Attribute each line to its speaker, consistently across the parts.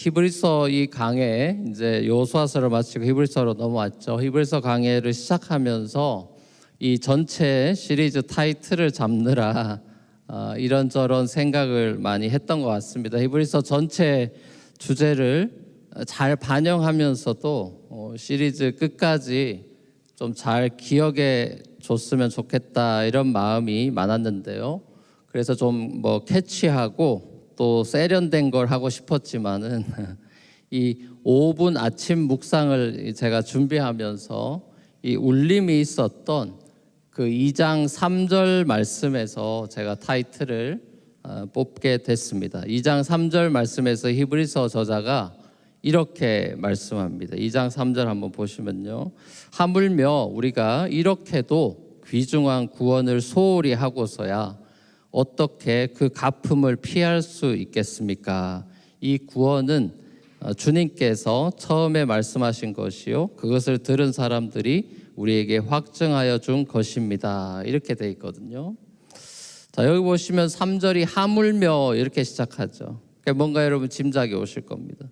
Speaker 1: 히브리서 이 강해 이제 여호수아서를 마치고 히브리서로 넘어왔죠. 히브리서 강해를 시작하면서 이 전체 시리즈 타이틀을 잡느라 이런저런 생각을 많이 했던 것 같습니다. 히브리서 전체 주제를 잘 반영하면서도 시리즈 끝까지 좀 잘 기억해 줬으면 좋겠다 이런 마음이 많았는데요. 그래서 좀 캐치하고 또 세련된 걸 하고 싶었지만은 이 5분 아침 묵상을 제가 준비하면서 이 울림이 있었던 그 2장 3절 말씀에서 제가 타이틀을 뽑게 됐습니다. 2장 3절 말씀에서 히브리서 저자가 이렇게 말씀합니다. 2장 3절 한번 보시면요. 하물며 우리가 이렇게도 귀중한 구원을 소홀히 하고서야 어떻게 그 갚음을 피할 수 있겠습니까? 이 구원은 주님께서 처음에 말씀하신 것이요 그것을 들은 사람들이 우리에게 확증하여 준 것입니다. 이렇게 돼 있거든요. 자, 여기 보시면 3절이 하물며 이렇게 시작하죠. 그러니까 뭔가 여러분 짐작이 오실 겁니다.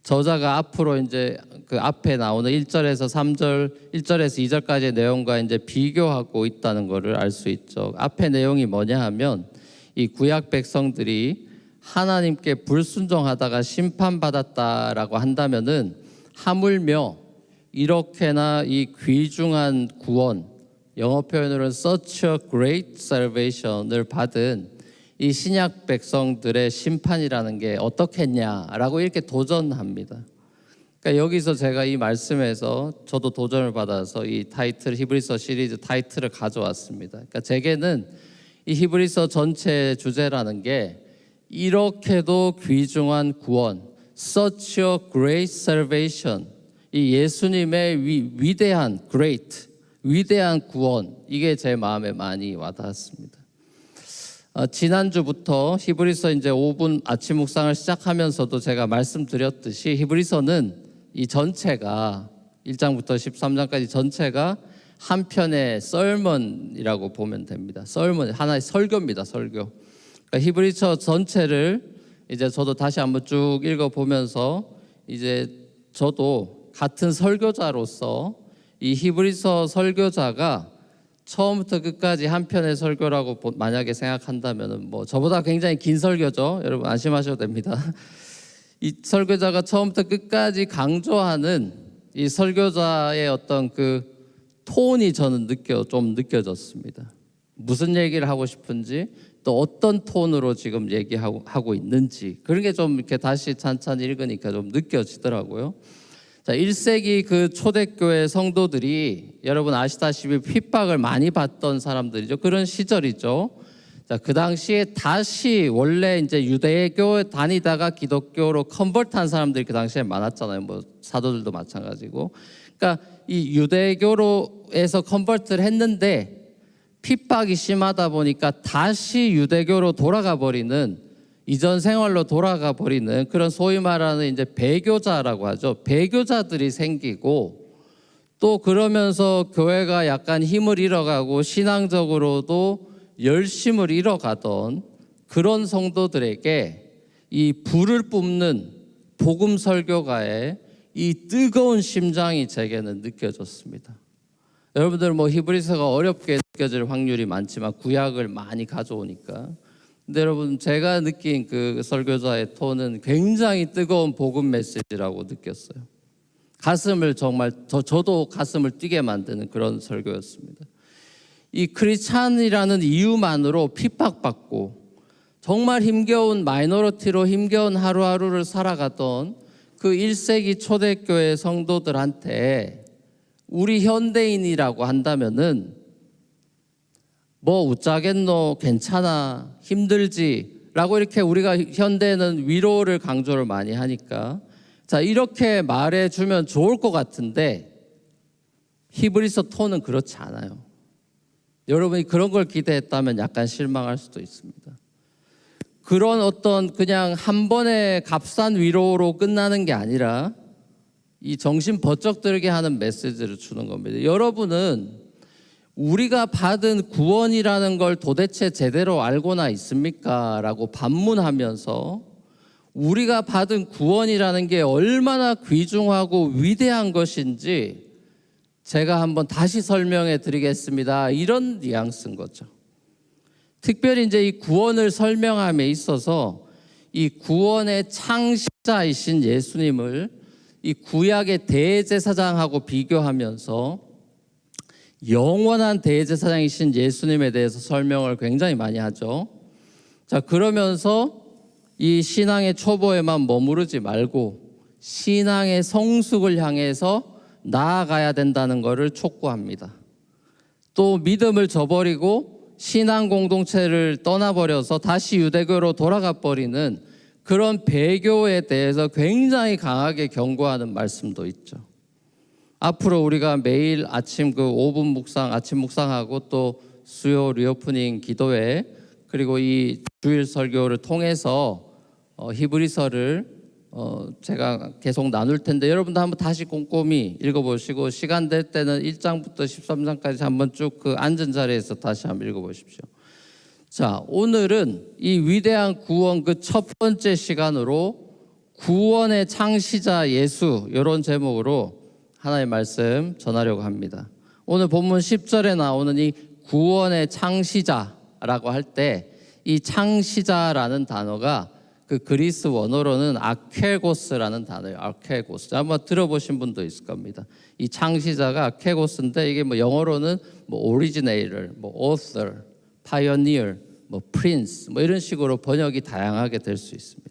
Speaker 1: 저자가 앞으로 이제 그 앞에 나오는 1절에서 3절, 1절에서 2절까지의 내용과 이제 비교하고 있다는 것을 알 수 있죠. 앞에 내용이 뭐냐 하면 이 구약 백성들이 하나님께 불순종하다가 심판받았다라고 한다면은 하물며 이렇게나 이 귀중한 구원, 영어 표현으로는 such a great salvation을 받은 이 신약 백성들의 심판이라는 게 어떻겠냐라고 이렇게 도전합니다. 그러니까 여기서 제가 이 말씀에서 저도 도전을 받아서 이 타이틀 히브리서 시리즈 타이틀을 가져왔습니다. 그러니까 제게는 이 히브리서 전체 주제라는 게 이렇게도 귀중한 구원, such a great salvation, 이 예수님의 위대한 great, 위대한 구원, 이게 제 마음에 많이 와닿았습니다. 지난주부터 히브리서 이제 5분 아침 묵상을 시작하면서도 제가 말씀드렸듯이 히브리서는 이 전체가 1장부터 13장까지 전체가 한 편의 썰먼이라고 보면 됩니다. 썰먼, 하나의 설교입니다. 설교. 그러니까 히브리서 전체를 이제 저도 다시 한번 쭉 읽어보면서 이제 저도 같은 설교자로서 이 히브리서 설교자가 처음부터 끝까지 한 편의 설교라고 만약에 생각한다면 저보다 굉장히 긴 설교죠. 여러분 안심하셔도 됩니다. 이 설교자가 처음부터 끝까지 강조하는 이 설교자의 어떤 그 톤이 저는 좀 느껴졌습니다. 무슨 얘기를 하고 싶은지 또 어떤 톤으로 지금 얘기하고 있는지 그런 게 좀 이렇게 다시 찬찬히 읽으니까 좀 느껴지더라고요. 자, 1세기 그 초대교회 성도들이 여러분 아시다시피 핍박을 많이 받던 사람들이죠. 그런 시절이죠. 자, 그 당시에 다시 원래 이제 유대교 다니다가 기독교로 컨버트한 사람들이 그 당시에 많았잖아요. 사도들도 마찬가지고. 그러니까 이 유대교로에서 컨버트를 했는데 핍박이 심하다 보니까 다시 유대교로 돌아가 버리는 이전 생활로 돌아가 버리는 그런 소위 말하는 이제 배교자라고 하죠. 배교자들이 생기고 또 그러면서 교회가 약간 힘을 잃어가고 신앙적으로도 열심을 잃어가던 그런 성도들에게 이 불을 뿜는 복음 설교가의 이 뜨거운 심장이 제게는 느껴졌습니다. 여러분들 히브리서가 어렵게 느껴질 확률이 많지만 구약을 많이 가져오니까 근데 여러분 제가 느낀 그 설교자의 톤은 굉장히 뜨거운 복음 메시지라고 느꼈어요. 가슴을 정말 저도 가슴을 뛰게 만드는 그런 설교였습니다. 이 크리스찬이라는 이유만으로 핍박받고 정말 힘겨운 마이너리티로 힘겨운 하루하루를 살아가던 그 1세기 초대교회 성도들한테 우리 현대인이라고 한다면은 웃자겠노, 괜찮아, 힘들지 라고 이렇게 우리가 현대는 위로를 강조를 많이 하니까 자 이렇게 말해주면 좋을 것 같은데 히브리서 톤은 그렇지 않아요. 여러분이 그런 걸 기대했다면 약간 실망할 수도 있습니다. 그런 어떤 그냥 한 번의 값싼 위로로 끝나는 게 아니라 이 정신 번쩍 들게 하는 메시지를 주는 겁니다. 여러분은 우리가 받은 구원이라는 걸 도대체 제대로 알고나 있습니까? 라고 반문하면서 우리가 받은 구원이라는 게 얼마나 귀중하고 위대한 것인지 제가 한번 다시 설명해 드리겠습니다. 이런 뉘앙스인 거죠. 특별히 이제 이 구원을 설명함에 있어서 이 구원의 창시자이신 예수님을 이 구약의 대제사장하고 비교하면서 영원한 대제사장이신 예수님에 대해서 설명을 굉장히 많이 하죠. 자, 그러면서 이 신앙의 초보에만 머무르지 말고 신앙의 성숙을 향해서 나아가야 된다는 것을 촉구합니다. 또 믿음을 저버리고 신앙 공동체를 떠나버려서 다시 유대교로 돌아가 버리는 그런 배교에 대해서 굉장히 강하게 경고하는 말씀도 있죠. 앞으로 우리가 매일 아침 그 5분 묵상, 아침 묵상하고 또 수요 리오프닝 기도회 그리고 이 주일 설교를 통해서 히브리서를 제가 계속 나눌 텐데 여러분도 한번 다시 꼼꼼히 읽어보시고 시간 될 때는 1장부터 13장까지 한번 쭉 그 앉은 자리에서 다시 한번 읽어보십시오. 자, 오늘은 이 위대한 구원 그 첫 번째 시간으로 구원의 창시자 예수 이런 제목으로 하나의 말씀 전하려고 합니다. 오늘 본문 10절에 나오는 이 구원의 창시자라고 할 때 이 창시자라는 단어가 그 그리스 원어로는 아케고스라는 단어예요. 아케고스. 아마 들어보신 분도 있을 겁니다. 이 창시자가 아케고스인데 이게 뭐 영어로는 뭐 originator, 뭐 author, pioneer, 뭐 prince 뭐 이런 식으로 번역이 다양하게 될 수 있습니다.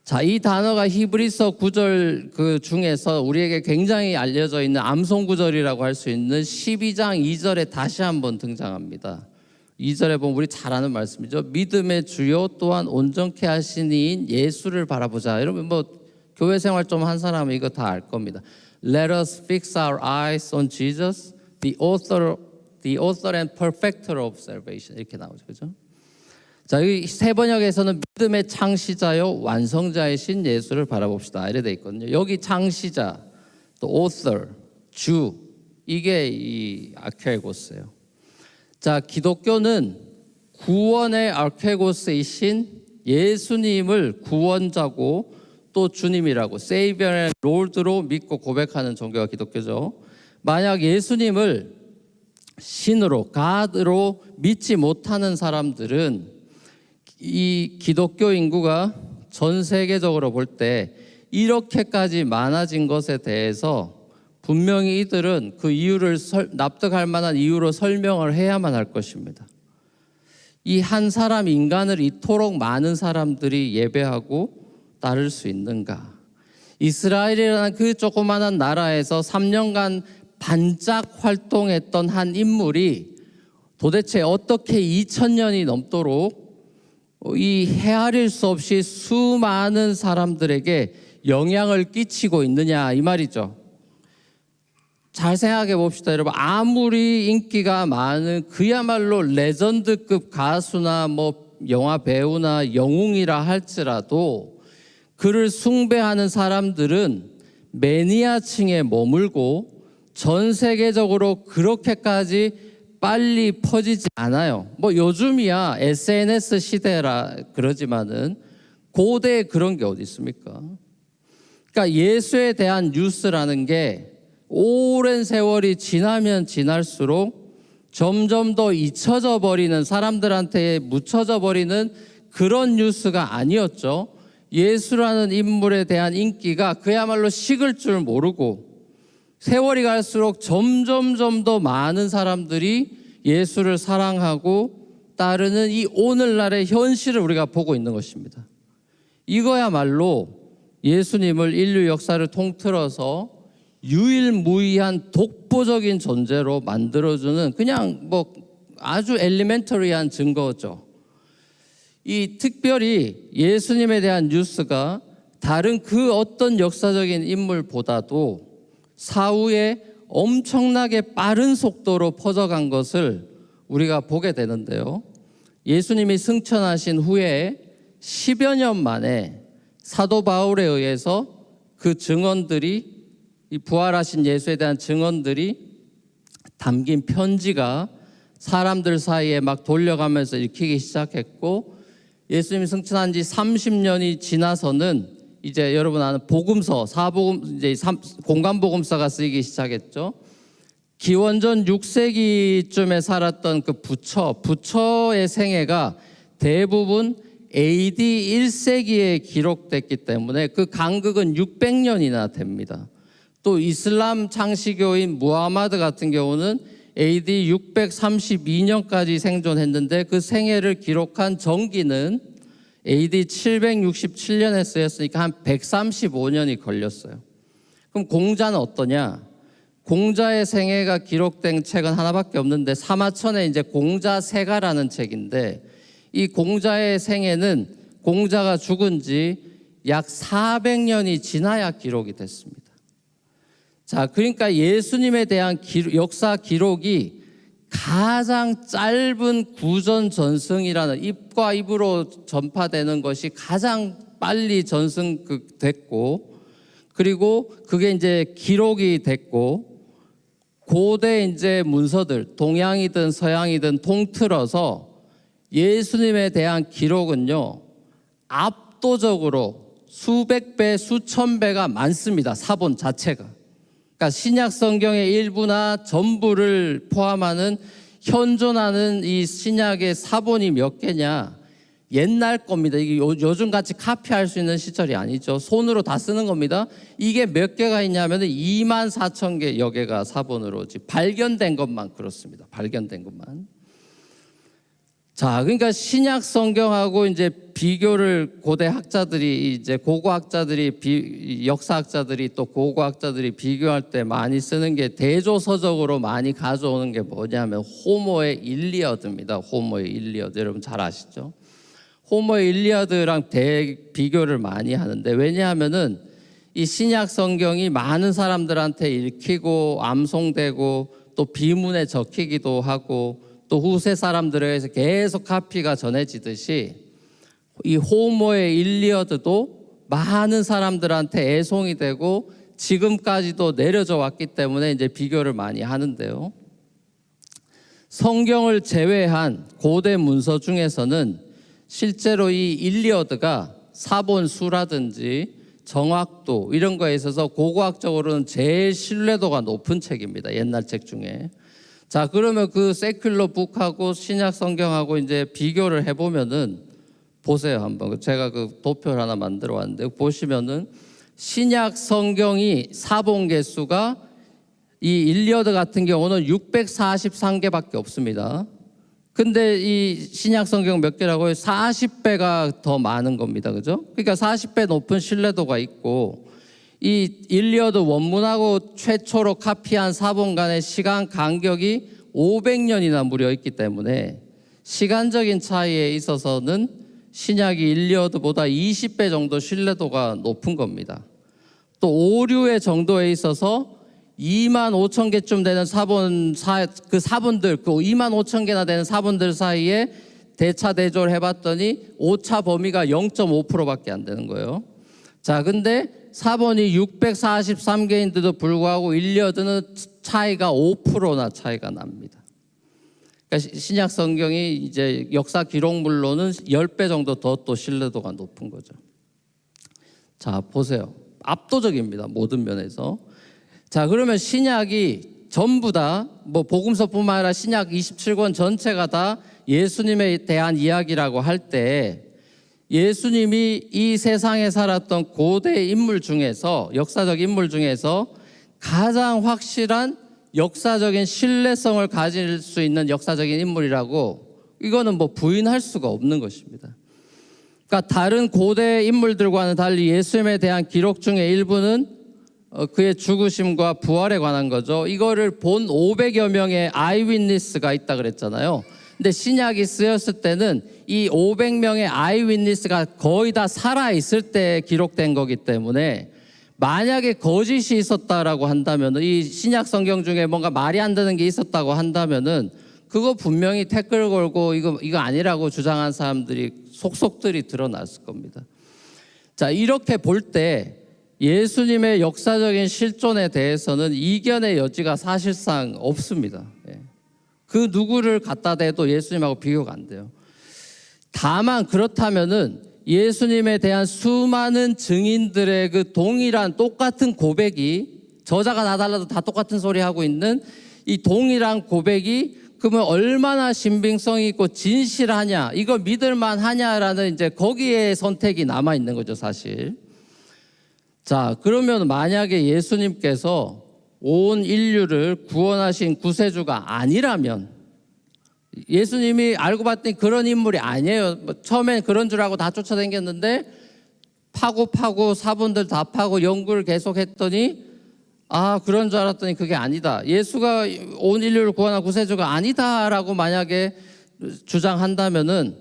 Speaker 1: 자, 이 단어가 히브리서 구절 그 중에서 우리에게 굉장히 알려져 있는 암송 구절이라고 할 수 있는 12장 2절에 다시 한번 등장합니다. 2절에 보면 우리 잘 아는 말씀이죠. 믿음의 주요 또한 온전케 하신 이인 예수를 바라보자. 여러분 뭐 교회 생활 좀 한 사람은 이거 다 알 겁니다. Let us fix our eyes on Jesus, the author and perfecter of salvation. 이렇게 나오죠. 그죠? 자, 이 세 번역에서는 믿음의 창시자요 완성자이신 예수를 바라봅시다. 이래 돼 있거든요. 여기 창시자, 또 author, 주 이게 이 아케고스예요. 자, 기독교는 구원의 아케고스이신 예수님을 구원자고 또 주님이라고 세이비어 앤 롤드로 믿고 고백하는 종교가 기독교죠. 만약 예수님을 신으로 갓으로 믿지 못하는 사람들은 이 기독교 인구가 전 세계적으로 볼 때 이렇게까지 많아진 것에 대해서 분명히 이들은 그 이유를 납득할 만한 이유로 설명을 해야만 할 것입니다. 이 한 사람 인간을 이토록 많은 사람들이 예배하고 따를 수 있는가? 이스라엘이라는 그 조그마한 나라에서 3년간 반짝 활동했던 한 인물이 도대체 어떻게 2000년이 넘도록 이 헤아릴 수 없이 수많은 사람들에게 영향을 끼치고 있느냐 이 말이죠. 잘 생각해 봅시다, 여러분. 아무리 인기가 많은 그야말로 레전드급 가수나 뭐 영화 배우나 영웅이라 할지라도 그를 숭배하는 사람들은 매니아층에 머물고 전 세계적으로 그렇게까지 빨리 퍼지지 않아요. 뭐 요즘이야 SNS 시대라 그러지만은 고대에 그런 게 어디 있습니까? 그러니까 예수에 대한 뉴스라는 게 오랜 세월이 지나면 지날수록 점점 더 잊혀져 버리는, 사람들한테 묻혀져 버리는 그런 뉴스가 아니었죠. 예수라는 인물에 대한 인기가 그야말로 식을 줄 모르고 세월이 갈수록 점점 더 많은 사람들이 예수를 사랑하고 따르는 이 오늘날의 현실을 우리가 보고 있는 것입니다. 이거야말로 예수님을 인류 역사를 통틀어서 유일무이한 독보적인 존재로 만들어주는 그냥 뭐 아주 엘리멘터리한 증거죠. 이 특별히 예수님에 대한 뉴스가 다른 그 어떤 역사적인 인물보다도 사후에 엄청나게 빠른 속도로 퍼져간 것을 우리가 보게 되는데요. 예수님이 승천하신 후에 10여 년 만에 사도 바울에 의해서 그 증언들이, 이 부활하신 예수에 대한 증언들이 담긴 편지가 사람들 사이에 막 돌려가면서 읽히기 시작했고, 예수님이 승천한 지 30년이 지나서는 이제 여러분 아는 복음서, 사복음, 이제 공간복음서가 쓰이기 시작했죠. 기원전 6세기쯤에 살았던 그 부처의 생애가 대부분 AD 1세기에 기록됐기 때문에 그 간극은 600년이나 됩니다. 또 이슬람 창시교인 무하마드 같은 경우는 AD 632년까지 생존했는데 그 생애를 기록한 정기는 AD 767년에 쓰였으니까 한 135년이 걸렸어요. 그럼 공자는 어떠냐? 공자의 생애가 기록된 책은 하나밖에 없는데 사마천의 이제 공자세가라는 책인데 이 공자의 생애는 공자가 죽은 지 약 400년이 지나야 기록이 됐습니다. 자, 그러니까 예수님에 대한 역사 기록이 가장 짧은 구전 전승이라는 입과 입으로 전파되는 것이 가장 빨리 전승됐고, 그리고 그게 이제 기록이 됐고, 고대 이제 문서들 동양이든 서양이든 통틀어서 예수님에 대한 기록은요 압도적으로 수백 배, 수천 배가 많습니다. 사본 자체가. 그러니까 신약 성경의 일부나 전부를 포함하는 현존하는 이 신약의 사본이 몇 개냐? 옛날 겁니다. 이게 요즘 같이 카피할 수 있는 시절이 아니죠. 손으로 다 쓰는 겁니다. 이게 몇 개가 있냐면 24,000개여 개가 사본으로 발견된 것만 그렇습니다. 발견된 것만. 자, 그러니까 신약 성경하고 이제 비교를 고대 학자들이 이제 고고학자들이 역사학자들이 또 고고학자들이 비교할 때 많이 쓰는 게 대조서적으로 많이 가져오는 게 뭐냐면 호모의 일리어드입니다. 호모의 일리어드 여러분 잘 아시죠? 호모의 일리아드랑 비교를 많이 하는데 왜냐하면은 이 신약 성경이 많은 사람들한테 읽히고 암송되고 또 비문에 적히기도 하고 또 후세 사람들에 의해서 계속 카피가 전해지듯이 이 호모의 일리어드도 많은 사람들한테 애송이 되고 지금까지도 내려져 왔기 때문에 이제 비교를 많이 하는데요. 성경을 제외한 고대 문서 중에서는 실제로 이 일리어드가 사본수라든지 정확도 이런 거에 있어서 고고학적으로는 제일 신뢰도가 높은 책입니다. 옛날 책 중에. 자, 그러면 그 세큘러 북하고 신약 성경하고 이제 비교를 해보면은 보세요. 한번. 제가 그 도표를 하나 만들어 왔는데 보시면은 신약 성경이 사본 개수가 이 일리어드 같은 경우는 643개밖에 없습니다. 근데 이 신약 성경 몇 개라고요? 40배가 더 많은 겁니다. 그죠? 그러니까 40배 높은 신뢰도가 있고 이 일리어드 원문하고 최초로 카피한 사본 간의 시간 간격이 500년이나 무려 있기 때문에 시간적인 차이에 있어서는 신약이 일리어드보다 20배 정도 신뢰도가 높은 겁니다. 또 오류의 정도에 있어서 25,000개쯤 되는 그 사본들, 그 25,000개나 되는 사본들 사이에 대차 대조를 해봤더니 오차 범위가 0.5%밖에 안 되는 거예요. 자, 근데 사본이 643개인데도 불구하고 일리어드는 차이가 5%나 차이가 납니다. 그러니까 신약 성경이 이제 역사 기록물로는 10배 정도 더 또 신뢰도가 높은 거죠. 자, 보세요. 압도적입니다. 모든 면에서. 자, 그러면 신약이 전부 다 뭐 복음서뿐만 아니라 신약 27권 전체가 다 예수님에 대한 이야기라고 할 때 예수님이 이 세상에 살았던 고대 인물 중에서 역사적 인물 중에서 가장 확실한 역사적인 신뢰성을 가질 수 있는 역사적인 인물이라고 이거는 뭐 부인할 수가 없는 것입니다. 그러니까 다른 고대 인물들과는 달리 예수님에 대한 기록 중에 일부는 그의 죽으심과 부활에 관한 거죠. 이거를 본 500여 명의 아이위니스가 있다 그랬잖아요. 근데 신약이 쓰였을 때는 이 500명의 아이위니스가 거의 다 살아있을 때 기록된 거기 때문에 만약에 거짓이 있었다라고 한다면 이 신약 성경 중에 뭔가 말이 안 되는 게 있었다고 한다면은 그거 분명히 댓글 걸고 이거 아니라고 주장한 사람들이 속속들이 드러났을 겁니다. 자, 이렇게 볼 때 예수님의 역사적인 실존에 대해서는 이견의 여지가 사실상 없습니다. 그 누구를 갖다 대도 예수님하고 비교가 안 돼요. 다만 그렇다면은 예수님에 대한 수많은 증인들의 그 동일한 똑같은 고백이, 저자가 다 달라도 다 똑같은 소리 하고 있는 이 동일한 고백이 그러면 얼마나 신빙성이 있고 진실하냐, 이거 믿을만 하냐라는 이제 거기에 선택이 남아 있는 거죠, 사실. 자, 그러면 만약에 예수님께서 온 인류를 구원하신 구세주가 아니라면, 예수님이 알고 봤더니 그런 인물이 아니에요. 처음엔 그런 줄 알고 다 쫓아다녔는데 파고 사본들 다 파고 연구를 계속했더니 그런 줄 알았더니 그게 아니다, 예수가 온 인류를 구원한 구세주가 아니다라고 만약에 주장한다면은,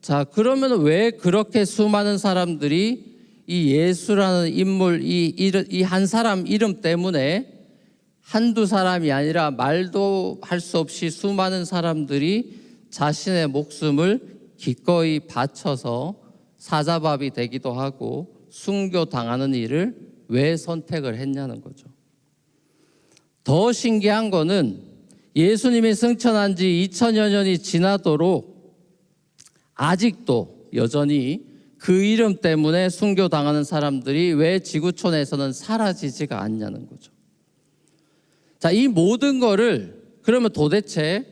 Speaker 1: 자, 그러면 왜 그렇게 수많은 사람들이 이 예수라는 인물, 이 한 사람 이름 때문에 한두 사람이 아니라 말도 할 수 없이 수많은 사람들이 자신의 목숨을 기꺼이 바쳐서 사자밥이 되기도 하고 순교당하는 일을 왜 선택을 했냐는 거죠. 더 신기한 거는 예수님이 승천한 지 2000여 년이 지나도록 아직도 여전히 그 이름 때문에 순교당하는 사람들이 왜 지구촌에서는 사라지지가 않냐는 거죠. 자, 이 모든 거를 그러면 도대체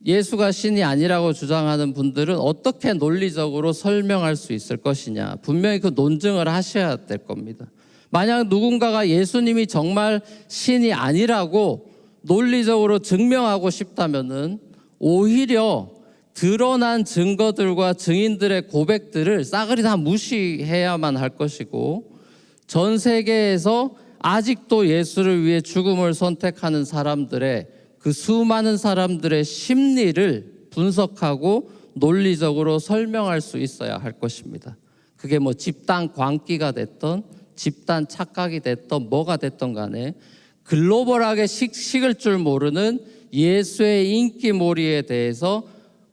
Speaker 1: 예수가 신이 아니라고 주장하는 분들은 어떻게 논리적으로 설명할 수 있을 것이냐, 분명히 그 논증을 하셔야 될 겁니다. 만약 누군가가 예수님이 정말 신이 아니라고 논리적으로 증명하고 싶다면은 오히려 드러난 증거들과 증인들의 고백들을 싸그리 다 무시해야만 할 것이고, 전 세계에서 아직도 예수를 위해 죽음을 선택하는 사람들의 그 수많은 사람들의 심리를 분석하고 논리적으로 설명할 수 있어야 할 것입니다. 그게 뭐 집단 광기가 됐던 집단 착각이 됐던 뭐가 됐던 간에 글로벌하게 식을 줄 모르는 예수의 인기몰이에 대해서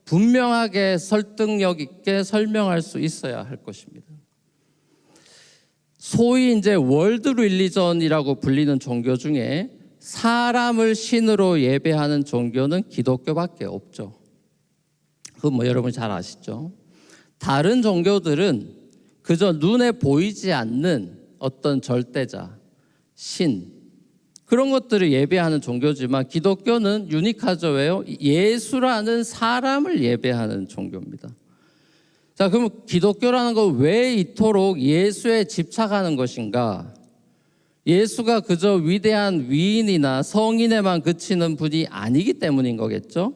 Speaker 1: 분명하게 설득력 있게 설명할 수 있어야 할 것입니다. 소위 이제 월드 릴리전이라고 불리는 종교 중에 사람을 신으로 예배하는 종교는 기독교밖에 없죠. 그건 뭐 여러분 잘 아시죠? 다른 종교들은 그저 눈에 보이지 않는 어떤 절대자, 신, 그런 것들을 예배하는 종교지만 기독교는 유니크하죠. 왜요? 예수라는 사람을 예배하는 종교입니다. 자, 그럼 기독교라는 건 왜 이토록 예수에 집착하는 것인가? 예수가 그저 위대한 위인이나 성인에만 그치는 분이 아니기 때문인 거겠죠?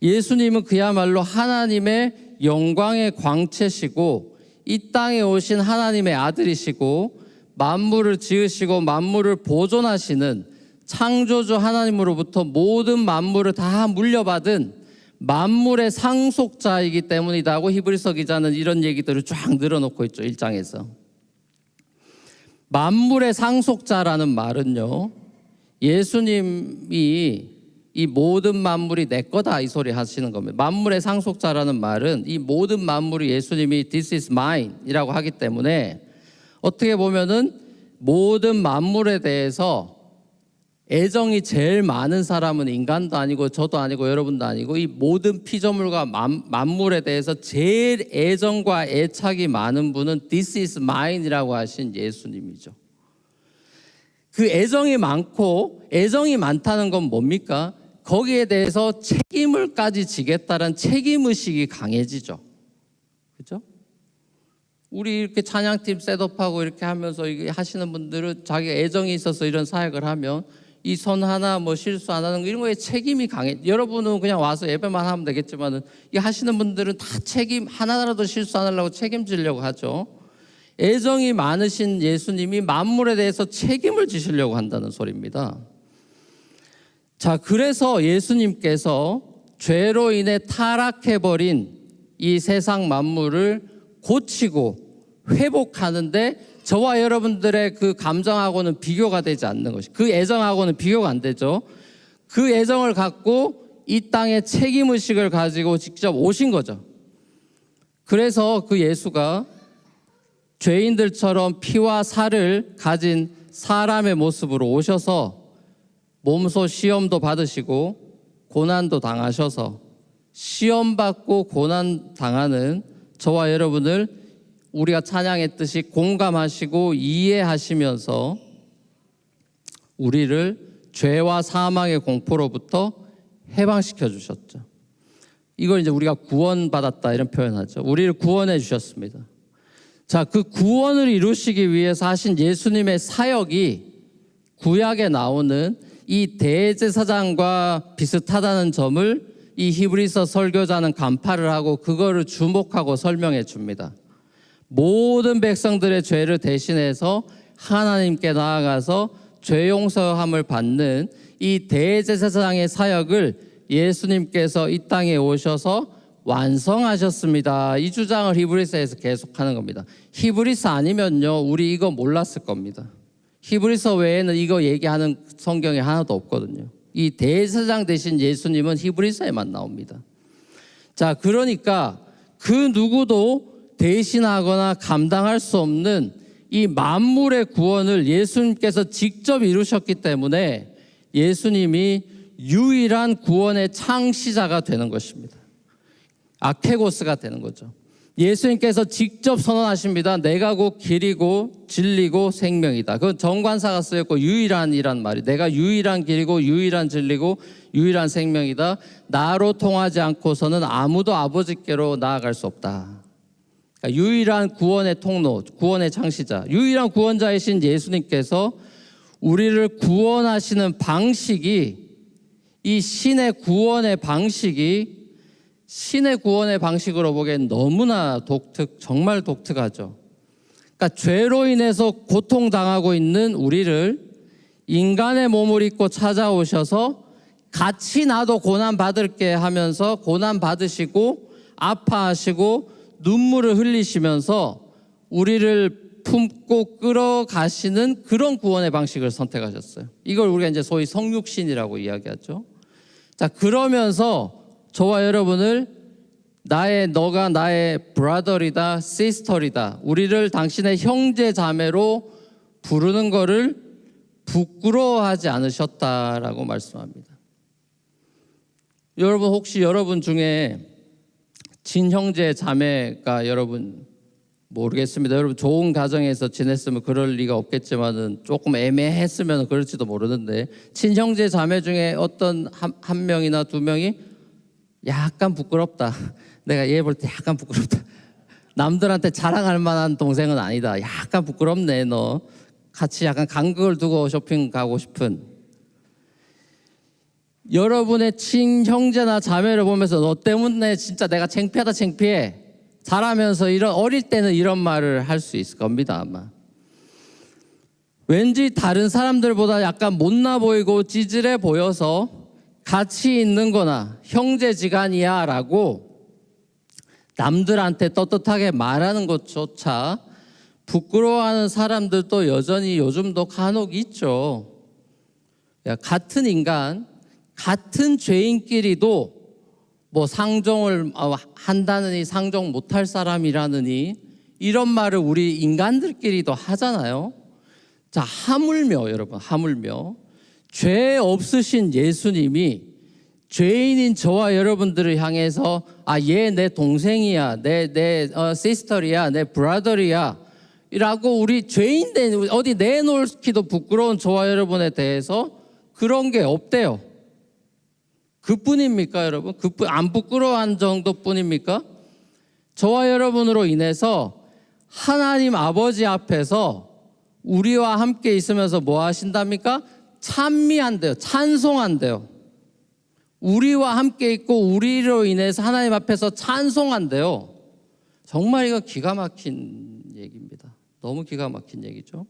Speaker 1: 예수님은 그야말로 하나님의 영광의 광채시고 이 땅에 오신 하나님의 아들이시고 만물을 지으시고 만물을 보존하시는 창조주 하나님으로부터 모든 만물을 다 물려받은 만물의 상속자이기 때문이다고 히브리서 기자는 이런 얘기들을 쫙 늘어놓고 있죠. 1장에서. 만물의 상속자라는 말은요, 예수님이 이 모든 만물이 내 거다 이 소리 하시는 겁니다. 만물의 상속자라는 말은 이 모든 만물이 예수님이 This is mine 이라고 하기 때문에 어떻게 보면은 모든 만물에 대해서 애정이 제일 많은 사람은 인간도 아니고 저도 아니고 여러분도 아니고 이 모든 피조물과 만물에 대해서 제일 애정과 애착이 많은 분은 This is mine 이라고 하신 예수님이죠. 그 애정이 많고 애정이 많다는 건 뭡니까? 거기에 대해서 책임을까지 지겠다는 책임의식이 강해지죠. 그렇죠? 우리 이렇게 찬양팀 셋업하고 이렇게 하면서 이게 하시는 분들은 자기 애정이 있어서 이런 사역을 하면 이 선 하나 뭐 실수 안 하는 거 이런 거에 책임이 강해. 여러분은 그냥 와서 예배만 하면 되겠지만은 이 하시는 분들은 다 책임 하나라도 실수 안 하려고 책임지려고 하죠. 애정이 많으신 예수님이 만물에 대해서 책임을 지시려고 한다는 소리입니다. 자, 그래서 예수님께서 죄로 인해 타락해버린 이 세상 만물을 고치고 회복하는데 저와 여러분들의 그 감정하고는 비교가 되지 않는 것이, 그 애정하고는 비교가 안 되죠. 그 애정을 갖고 이 땅에 책임의식을 가지고 직접 오신 거죠. 그래서 그 예수가 죄인들처럼 피와 살을 가진 사람의 모습으로 오셔서 몸소 시험도 받으시고 고난도 당하셔서 시험받고 고난당하는 저와 여러분을 우리가 찬양했듯이 공감하시고 이해하시면서 우리를 죄와 사망의 공포로부터 해방시켜 주셨죠. 이걸 이제 우리가 구원받았다 이런 표현하죠. 우리를 구원해 주셨습니다. 자, 그 구원을 이루시기 위해서 하신 예수님의 사역이 구약에 나오는 이 대제사장과 비슷하다는 점을 이 히브리서 설교자는 간파를 하고 그거를 주목하고 설명해 줍니다. 모든 백성들의 죄를 대신해서 하나님께 나아가서 죄 용서함을 받는 이 대제사장의 사역을 예수님께서 이 땅에 오셔서 완성하셨습니다. 이 주장을 히브리서에서 계속하는 겁니다. 히브리서 아니면요 우리 이거 몰랐을 겁니다. 히브리서 외에는 이거 얘기하는 성경이 하나도 없거든요. 이 대제사장 되신 예수님은 히브리서에만 나옵니다. 자, 그러니까 그 누구도 대신하거나 감당할 수 없는 이 만물의 구원을 예수님께서 직접 이루셨기 때문에 예수님이 유일한 구원의 창시자가 되는 것입니다. 아케고스가 되는 거죠. 예수님께서 직접 선언하십니다. 내가 곧 길이고 진리고 생명이다. 그건 정관사가 쓰였고 유일한이란 말이, 내가 유일한 길이고 유일한 진리고 유일한 생명이다. 나로 통하지 않고서는 아무도 아버지께로 나아갈 수 없다. 그러니까 유일한 구원의 통로, 구원의 창시자, 유일한 구원자이신 예수님께서 우리를 구원하시는 방식이, 이 신의 구원의 방식이 신의 구원의 방식으로 보기엔 너무나 정말 독특하죠. 그러니까 죄로 인해서 고통당하고 있는 우리를 인간의 몸을 입고 찾아오셔서 같이 나도 고난 받을게 하면서 고난 받으시고 아파하시고 눈물을 흘리시면서 우리를 품고 끌어가시는 그런 구원의 방식을 선택하셨어요. 이걸 우리가 이제 소위 성육신이라고 이야기하죠. 자, 그러면서 저와 여러분을 너가 나의 브라더리다, 시스터리다, 우리를 당신의 형제 자매로 부르는 거를 부끄러워하지 않으셨다라고 말씀합니다. 여러분, 혹시 여러분 중에 친형제 자매가 여러분 모르겠습니다. 여러분 좋은 가정에서 지냈으면 그럴 리가 없겠지만은 조금 애매했으면 그럴지도 모르는데, 친형제 자매 중에 어떤 한 명이나 두 명이 약간 부끄럽다, 내가 얘 볼 때 약간 부끄럽다, 남들한테 자랑할 만한 동생은 아니다, 약간 부끄럽네, 너 같이 약간 간극을 두고 쇼핑 가고 싶은 여러분의 친형제나 자매를 보면서 너 때문에 진짜 내가 창피하다, 창피해, 자라면서 어릴 때는 이런 말을 할 수 있을 겁니다. 아마 왠지 다른 사람들보다 약간 못나 보이고 찌질해 보여서 같이 있는 거나 형제지간이야 라고 남들한테 떳떳하게 말하는 것조차 부끄러워하는 사람들도 여전히 요즘도 간혹 있죠. 같은 인간, 같은 죄인끼리도 뭐 상종을 한다느니 상종 못할 사람이라느니 이런 말을 우리 인간들끼리도 하잖아요. 자, 하물며 여러분, 하물며 죄 없으신 예수님이 죄인인 저와 여러분들을 향해서 얘 내 동생이야, 내 시스터리야, 내 브라더리야 라고 우리 죄인된 어디 내놓기도 부끄러운 저와 여러분에 대해서 그런 게 없대요. 그뿐입니까 여러분? 안 부끄러워한 정도뿐입니까? 저와 여러분으로 인해서 하나님 아버지 앞에서 우리와 함께 있으면서 뭐 하신답니까? 찬미한대요. 찬송한대요. 우리와 함께 있고 우리로 인해서 하나님 앞에서 찬송한대요. 정말 이거 기가 막힌 얘기입니다. 너무 기가 막힌 얘기죠.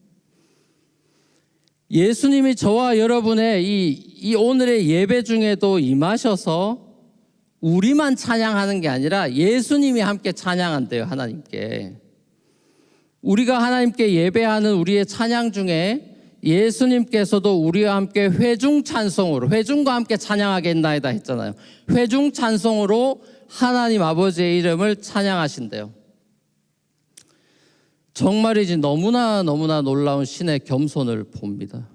Speaker 1: 예수님이 저와 여러분의 이 오늘의 예배 중에도 임하셔서 우리만 찬양하는 게 아니라 예수님이 함께 찬양한대요. 하나님께. 우리가 하나님께 예배하는 우리의 찬양 중에 예수님께서도 우리와 함께 회중 찬송으로, 회중과 함께 찬양하겠나이다 했잖아요. 회중 찬송으로 하나님 아버지의 이름을 찬양하신대요. 정말이지 너무나 놀라운 신의 겸손을 봅니다.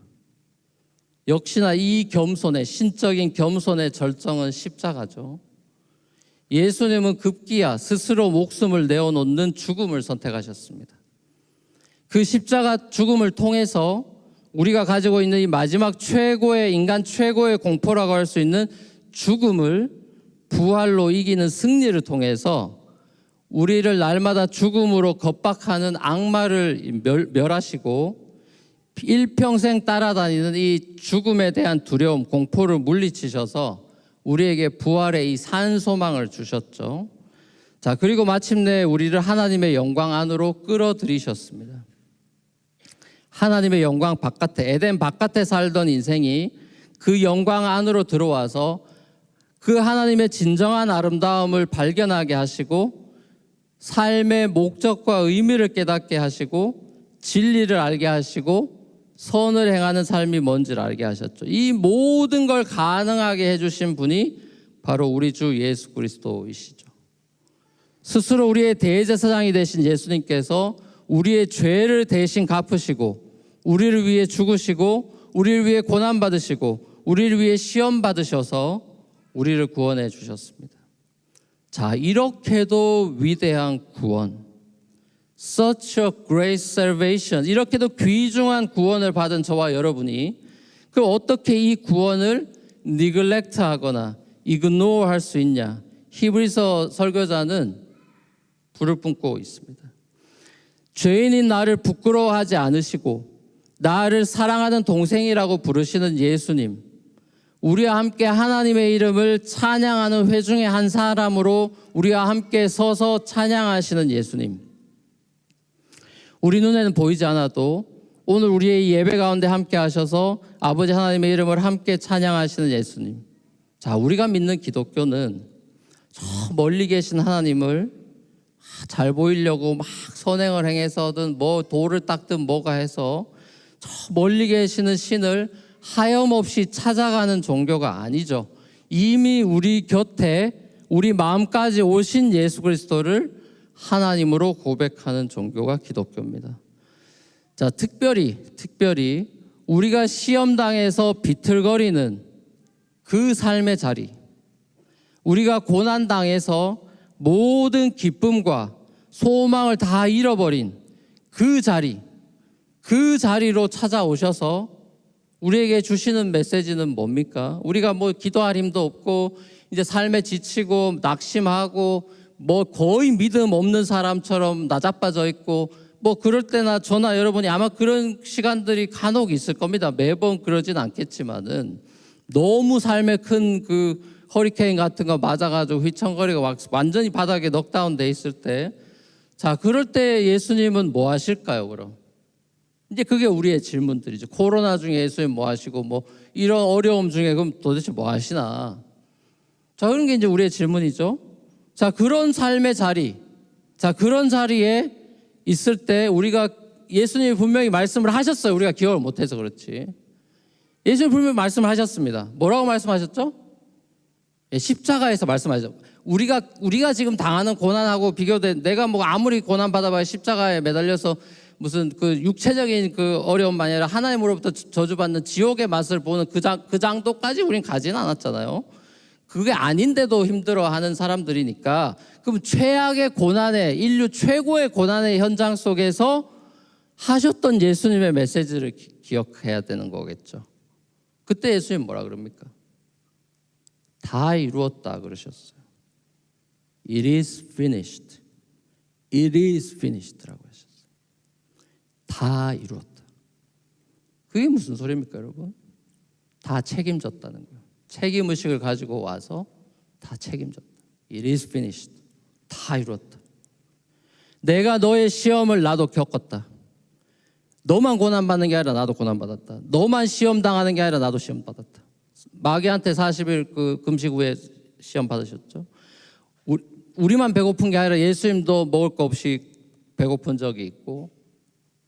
Speaker 1: 역시나 이 겸손의, 신적인 겸손의 절정은 십자가죠. 예수님은 급기야 스스로 목숨을 내어놓는 죽음을 선택하셨습니다. 그 십자가 죽음을 통해서 우리가 가지고 있는 이 마지막 최고의 인간 최고의 공포라고 할 수 있는 죽음을 부활로 이기는 승리를 통해서 우리를 날마다 죽음으로 겁박하는 악마를 멸하시고 일평생 따라다니는 이 죽음에 대한 두려움, 공포를 물리치셔서 우리에게 부활의 이 산 소망을 주셨죠. 자, 그리고 마침내 우리를 하나님의 영광 안으로 끌어들이셨습니다. 하나님의 영광 바깥에, 에덴 바깥에 살던 인생이 그 영광 안으로 들어와서 그 하나님의 진정한 아름다움을 발견하게 하시고 삶의 목적과 의미를 깨닫게 하시고 진리를 알게 하시고 선을 행하는 삶이 뭔지를 알게 하셨죠. 이 모든 걸 가능하게 해주신 분이 바로 우리 주 예수 그리스도이시죠. 스스로 우리의 대제사장이 되신 예수님께서 우리의 죄를 대신 갚으시고 우리를 위해 죽으시고 우리를 위해 고난받으시고 우리를 위해 시험 받으셔서 우리를 구원해 주셨습니다. 자, 이렇게도 위대한 구원, Such a great salvation, 이렇게도 귀중한 구원을 받은 저와 여러분이 그럼 어떻게 이 구원을 neglect 하거나 ignore 할 수 있냐? 히브리서 설교자는 불을 뿜고 있습니다. 죄인인 나를 부끄러워하지 않으시고 나를 사랑하는 동생이라고 부르시는 예수님, 우리와 함께 하나님의 이름을 찬양하는 회중의 한 사람으로 우리와 함께 서서 찬양하시는 예수님, 우리 눈에는 보이지 않아도 오늘 우리의 예배 가운데 함께 하셔서 아버지 하나님의 이름을 함께 찬양하시는 예수님. 자, 우리가 믿는 기독교는 저 멀리 계신 하나님을 잘 보이려고 막 선행을 행해서든 뭐 돌을 닦든 뭐가 해서 저 멀리 계시는 신을 하염없이 찾아가는 종교가 아니죠. 이미 우리 곁에 우리 마음까지 오신 예수 그리스도를 하나님으로 고백하는 종교가 기독교입니다. 자, 특별히 우리가 시험당해서 비틀거리는 그 삶의 자리, 우리가 고난당해서 모든 기쁨과 소망을 다 잃어버린 그 자리로 찾아오셔서 우리에게 주시는 메시지는 뭡니까? 우리가 뭐 기도할 힘도 없고 이제 삶에 지치고 낙심하고 뭐 거의 믿음 없는 사람처럼 나자빠져 있고 뭐 그럴 때나 저나 여러분이 아마 그런 시간들이 간혹 있을 겁니다. 매번 그러진 않겠지만은 너무 삶에 큰 그 허리케인 같은 거 맞아가지고 휘청거리고 완전히 바닥에 넉다운 돼 있을 때, 자, 그럴 때 예수님은 뭐 하실까요? 그럼 이제 그게 우리의 질문들이죠. 코로나 중에 예수님 뭐 하시고 뭐 이런 어려움 중에 그럼 도대체 뭐 하시나? 자, 그런 게 이제 우리의 질문이죠. 자, 그런 삶의 자리, 자, 그런 자리에 있을 때 우리가 예수님이 분명히 말씀을 하셨어요. 우리가 기억을 못해서 그렇지. 예수님이 분명히 말씀을 하셨습니다. 뭐라고 말씀하셨죠? 예, 십자가에서 말씀하셨죠. 우리가 지금 당하는 고난하고 비교된, 내가 뭐 아무리 고난 받아봐야 십자가에 매달려서 무슨 그 육체적인 그 어려움만 아니라 하나님으로부터 저주받는 지옥의 맛을 보는 그 정도까지 우린 가지는 않았잖아요. 그게 아닌데도 힘들어하는 사람들이니까, 그럼 최악의 고난의, 인류 최고의 고난의 현장 속에서 하셨던 예수님의 메시지를 기억해야 되는 거겠죠. 그때 예수님 뭐라 그럽니까? 다 이루었다 그러셨어요. It is finished. It is finished라고 하셨어요. 다 이루었다. 그게 무슨 소리입니까, 여러분? 다 책임졌다는 거예요. 책임의식을 가지고 와서 다 책임졌다. It is finished. 다 이루었다. 내가 너의 시험을 나도 겪었다. 너만 고난받는 게 아니라 나도 고난받았다. 너만 시험 당하는 게 아니라 나도 시험 받았다. 마귀한테 40일 그 금식 후에 시험 받으셨죠. 우리만 배고픈 게 아니라 예수님도 먹을 거 없이 배고픈 적이 있고,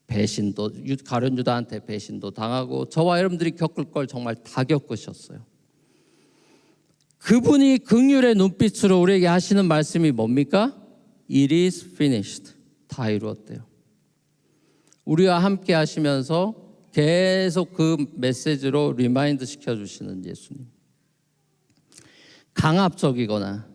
Speaker 1: 배신도, 가룟 유다한테 배신도 당하고, 저와 여러분들이 겪을 걸 정말 다 겪으셨어요. 그분이 긍휼의 눈빛으로 우리에게 하시는 말씀이 뭡니까? It is finished. 다 이루었대요. 우리와 함께 하시면서 계속 그 메시지로 리마인드 시켜주시는 예수님. 강압적이거나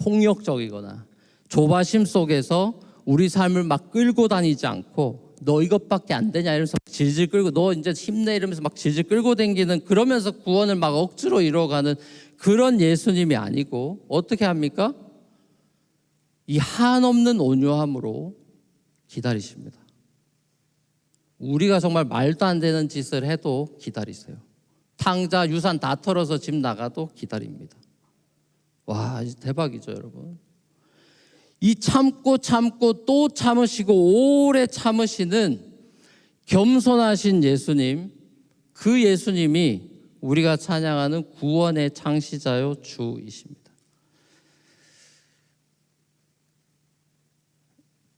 Speaker 1: 폭력적이거나 조바심 속에서 우리 삶을 막 끌고 다니지 않고 너 이것밖에 안 되냐 이러면서 질질 끌고 너 이제 힘내 이러면서 막 질질 끌고 다니는 그러면서 구원을 막 억지로 이뤄가는 그런 예수님이 아니고 어떻게 합니까? 이 한없는 온유함으로 기다리십니다. 우리가 정말 말도 안 되는 짓을 해도 기다리세요. 탕자 유산 다 털어서 집 나가도 기다립니다. 와, 대박이죠, 여러분. 이 참고 또 참으시고 오래 참으시는 겸손하신 예수님, 그 예수님이 우리가 찬양하는 구원의 창시자요 주이십니다.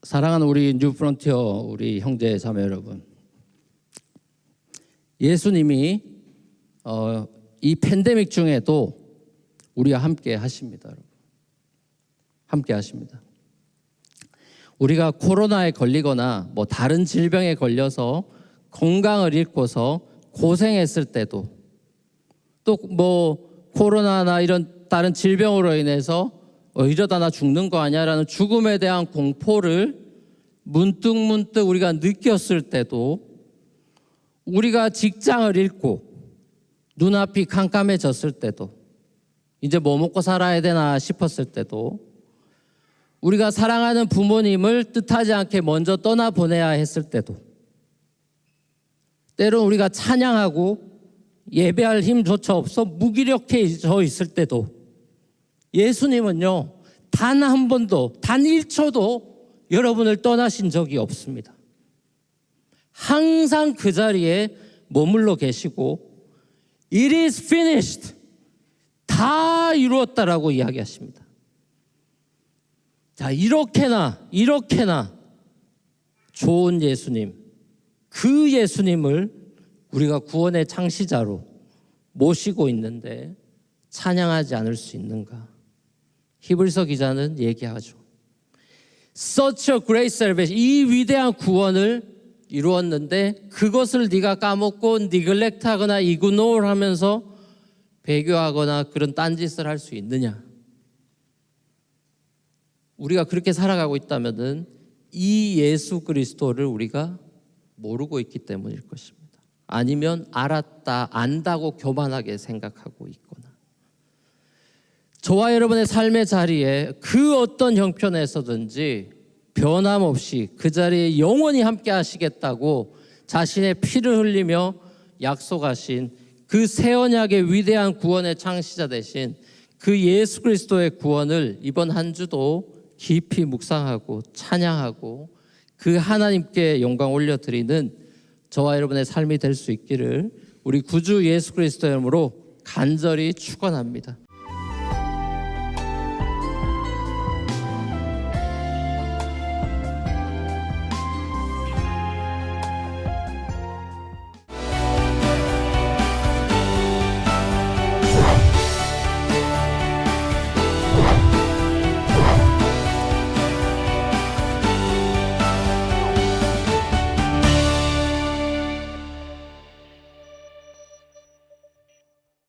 Speaker 1: 사랑하는 우리 뉴프론티어 우리 형제 자매 여러분, 예수님이 이 팬데믹 중에도 우리와 함께 하십니다. 여러분. 함께 하십니다. 우리가 코로나에 걸리거나 뭐 다른 질병에 걸려서 건강을 잃고서 고생했을 때도 또 뭐 코로나나 이런 다른 질병으로 인해서 이러다 나 죽는 거 아니야라는 죽음에 대한 공포를 문득 우리가 느꼈을 때도 우리가 직장을 잃고 눈앞이 캄캄해졌을 때도 이제 뭐 먹고 살아야 되나 싶었을 때도 우리가 사랑하는 부모님을 뜻하지 않게 먼저 떠나보내야 했을 때도 때론 우리가 찬양하고 예배할 힘조차 없어 무기력해져 있을 때도 예수님은요 단 한 번도 단 1초도 여러분을 떠나신 적이 없습니다. 항상 그 자리에 머물러 계시고 It is finished 다 이루었다라고 이야기하십니다. 자, 이렇게나 좋은 예수님, 그 예수님을 우리가 구원의 창시자로 모시고 있는데 찬양하지 않을 수 있는가? 히브리서 기자는 얘기하죠. Such a great salvation, 이 위대한 구원을 이루었는데 그것을 네가 까먹고 neglect-하거나 ignore 하면서 배교하거나 그런 딴짓을 할 수 있느냐? 우리가 그렇게 살아가고 있다면은 이 예수 그리스도를 우리가 모르고 있기 때문일 것입니다. 아니면 알았다, 안다고 교만하게 생각하고 있거나 저와 여러분의 삶의 자리에 그 어떤 형편에서든지 변함없이 그 자리에 영원히 함께 하시겠다고 자신의 피를 흘리며 약속하신 그 새 언약의 위대한 구원의 창시자 되신 그 예수 그리스도의 구원을 이번 한 주도 깊이 묵상하고 찬양하고 그 하나님께 영광 올려드리는 저와 여러분의 삶이 될 수 있기를 우리 구주 예수 그리스도의 이름으로 간절히 축원합니다.